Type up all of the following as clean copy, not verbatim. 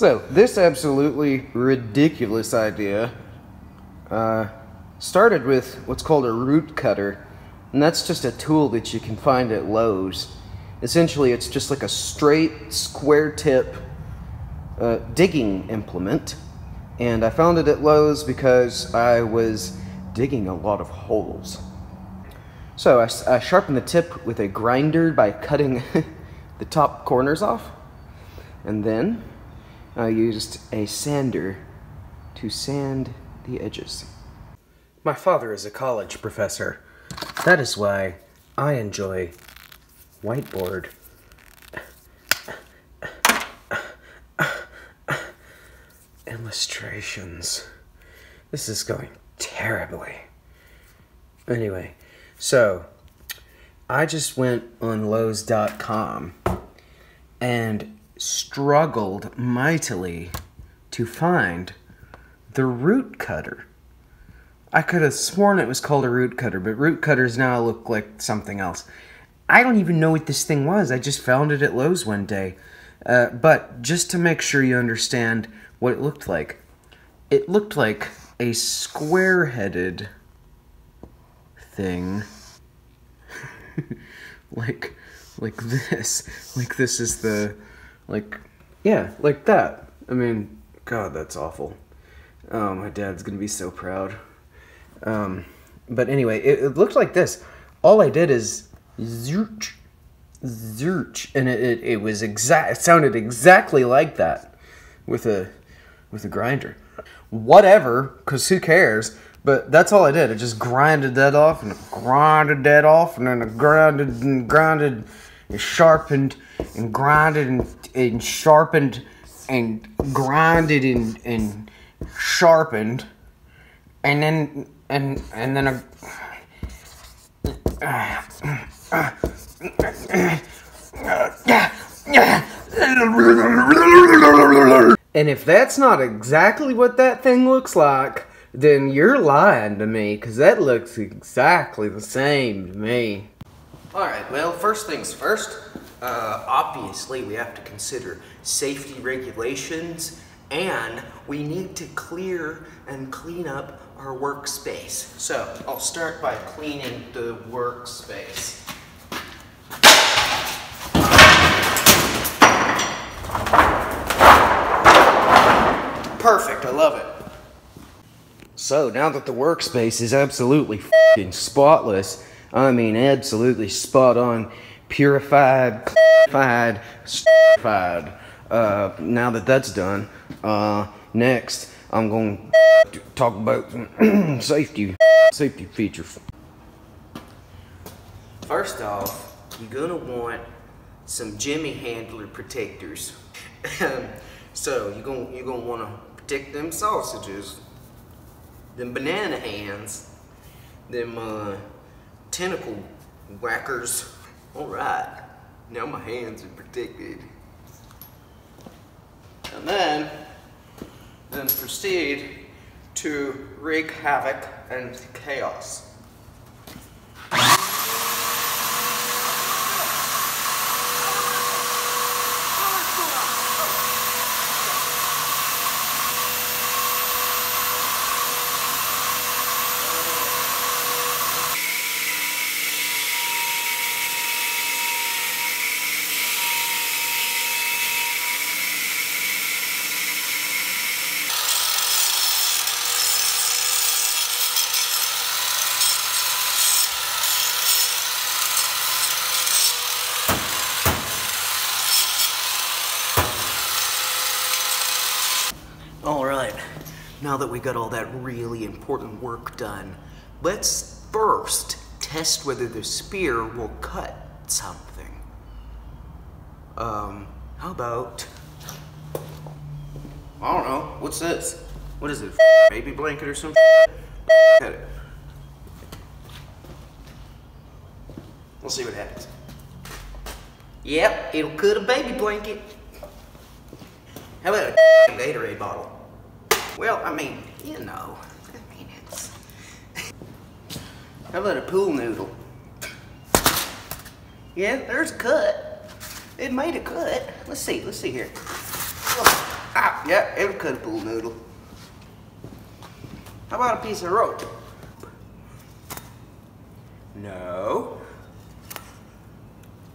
So, this absolutely ridiculous idea started with what's called a Rootcutter, and that's just a tool that you can find at Lowe's. Essentially, it's just like a straight, square tip digging implement, and I found it at Lowe's because I was digging a lot of holes. So I sharpened the tip with a grinder by cutting the top corners off, and then I used a sander to sand the edges. My father is a college professor. That is why I enjoy whiteboard. Illustrations. This is going terribly. Anyway, so I just went on Lowe's.com and struggled mightily to find the Rootcutter. I could have sworn it was called a Rootcutter, but Rootcutters now look like something else. I don't even know what this thing was. I just found it at Lowe's one day. But just to make sure you understand what it looked like a square-headed thing. like this. Like this is the, yeah, like that. I mean, God, that's awful. Oh, my dad's gonna be so proud. But anyway, it looked like this. All I did is zooch, and it was exact. It sounded exactly like that with a grinder. Whatever, cause who cares? But that's all I did. I just grinded that off and grinded that off, and then I grinded and sharpened and grinded and sharpened and grinded and sharpened, and then and if that's not exactly what that thing looks like, then you're lying to me, because that looks exactly the same to me. Alright, well, first things first, obviously we have to consider safety regulations, and we need to clear and clean up our workspace. So, I'll start by cleaning the workspace. Perfect, I love it. So, now that the workspace is absolutely f***ing spotless, I mean absolutely spot on, purified, clarified, certified. Now that that's done, next I'm going to talk about some safety features. First off, you're gonna want some Jimmy handler protectors. So you're gonna want to protect them sausages, them banana hands, them tentacle whackers. All right, now my hands are protected. And then proceed to wreak havoc and chaos. Alright, now that we got all that really important work done, let's first test whether the spear will cut something. How about, I don't know, what's this? What is it, baby blanket or something? Cut it. We'll see what happens. Yep, it'll cut a baby blanket. How about a Gatorade bottle? Well, I mean, you know, it's... How about a pool noodle? Yeah, there's a cut. It made a cut. Let's see here. Oh, ow. Yeah, it could have pulled noodle. How about a piece of rope? No.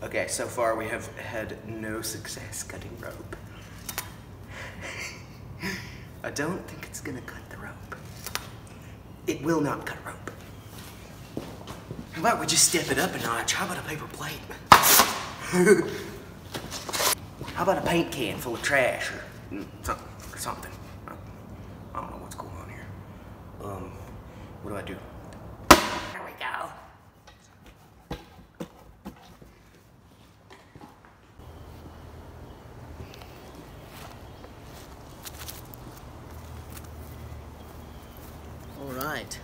Okay, so far we have had no success cutting rope. I don't think it's gonna cut the rope. It will not cut rope. How about we just step it up a notch? How about a paper plate? How about a paint can full of trash or something? I don't know what's going on here. What do I do? There we go. All right,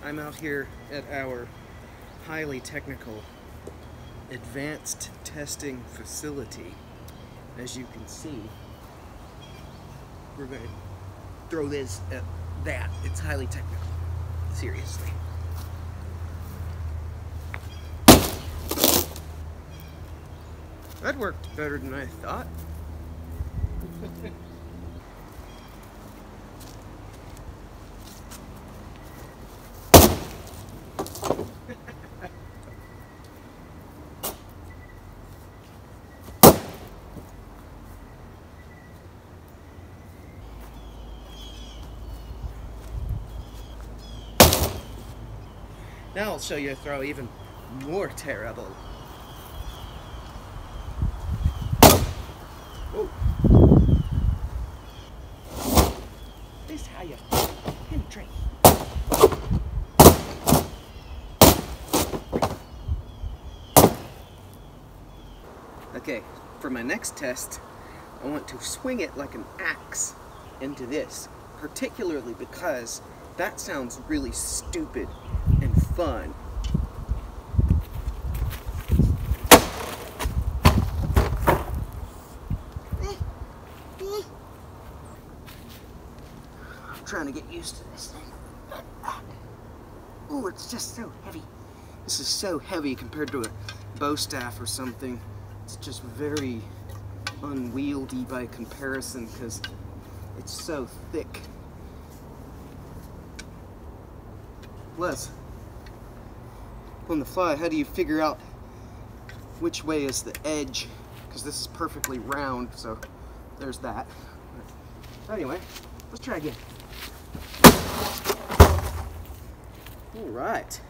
I'm out here at our highly technical advanced testing facility. As you can see, we're going to throw this at that. It's highly technical. Seriously. That worked better than I thought. Now I'll show you a throw even more terrible. Whoa. This is how you penetrate. Okay, for my next test, I want to swing it like an axe into this, particularly because that sounds really stupid and fun. I'm trying to get used to this thing. Oh, it's just so heavy. This is so heavy compared to a bow staff or something. It's just very unwieldy by comparison because it's so thick. Plus, on the fly, how do you figure out which way is the edge? Because this is perfectly round, so there's that. Anyway, let's try again. All right.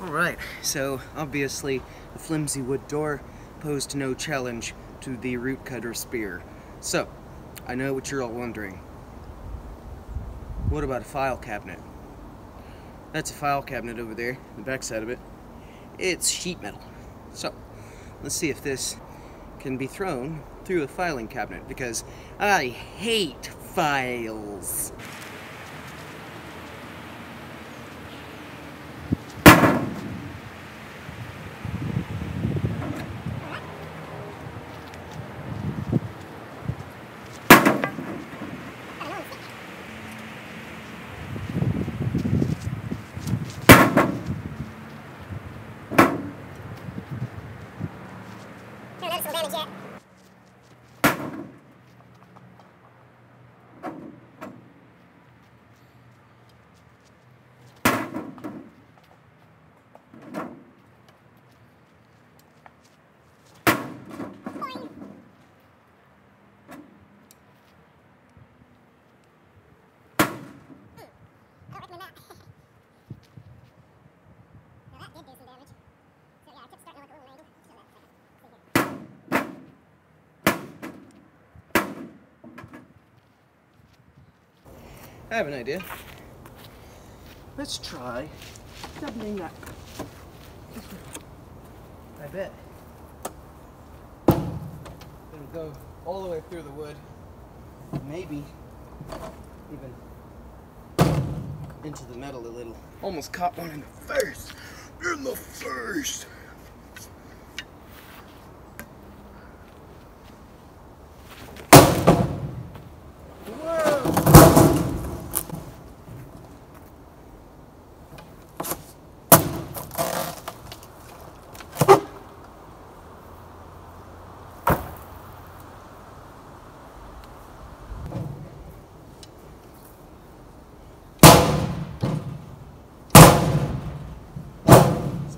All right, so obviously the flimsy wood door posed no challenge to the Rootcutter spear. So, I know what you're all wondering. What about a file cabinet? That's a file cabinet over there, the back side of it. It's sheet metal. So, let's see if this can be thrown through a filing cabinet, because I hate files. I have an idea. Let's try doubling that. I bet it'll go all the way through the wood, maybe even into the metal a little. Almost caught one in the face. In the face.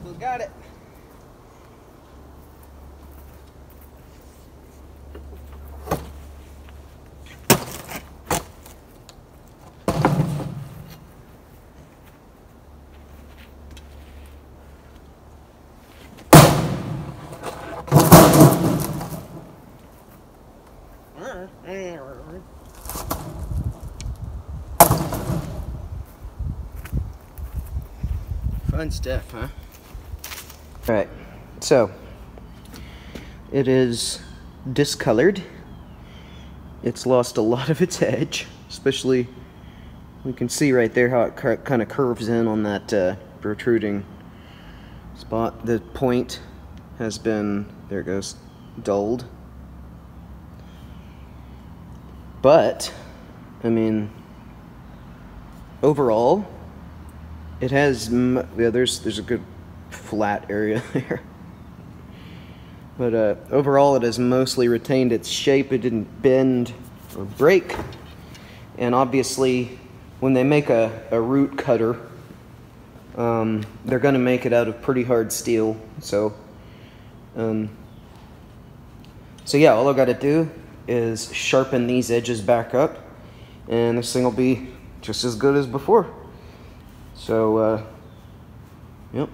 We got it. Fun stuff, huh? Alright, so it is discolored. It's lost a lot of its edge, especially we can see right there how it kind of curves in on that protruding spot. The point has been, there it goes, dulled. But, I mean, overall, it has, yeah, there's a good flat area there. But overall, it has mostly retained its shape. It didn't bend or break. And obviously, when they make a root cutter, they're going to make it out of pretty hard steel. So yeah, all I got to do is sharpen these edges back up, and this thing will be just as good as before. So, yep.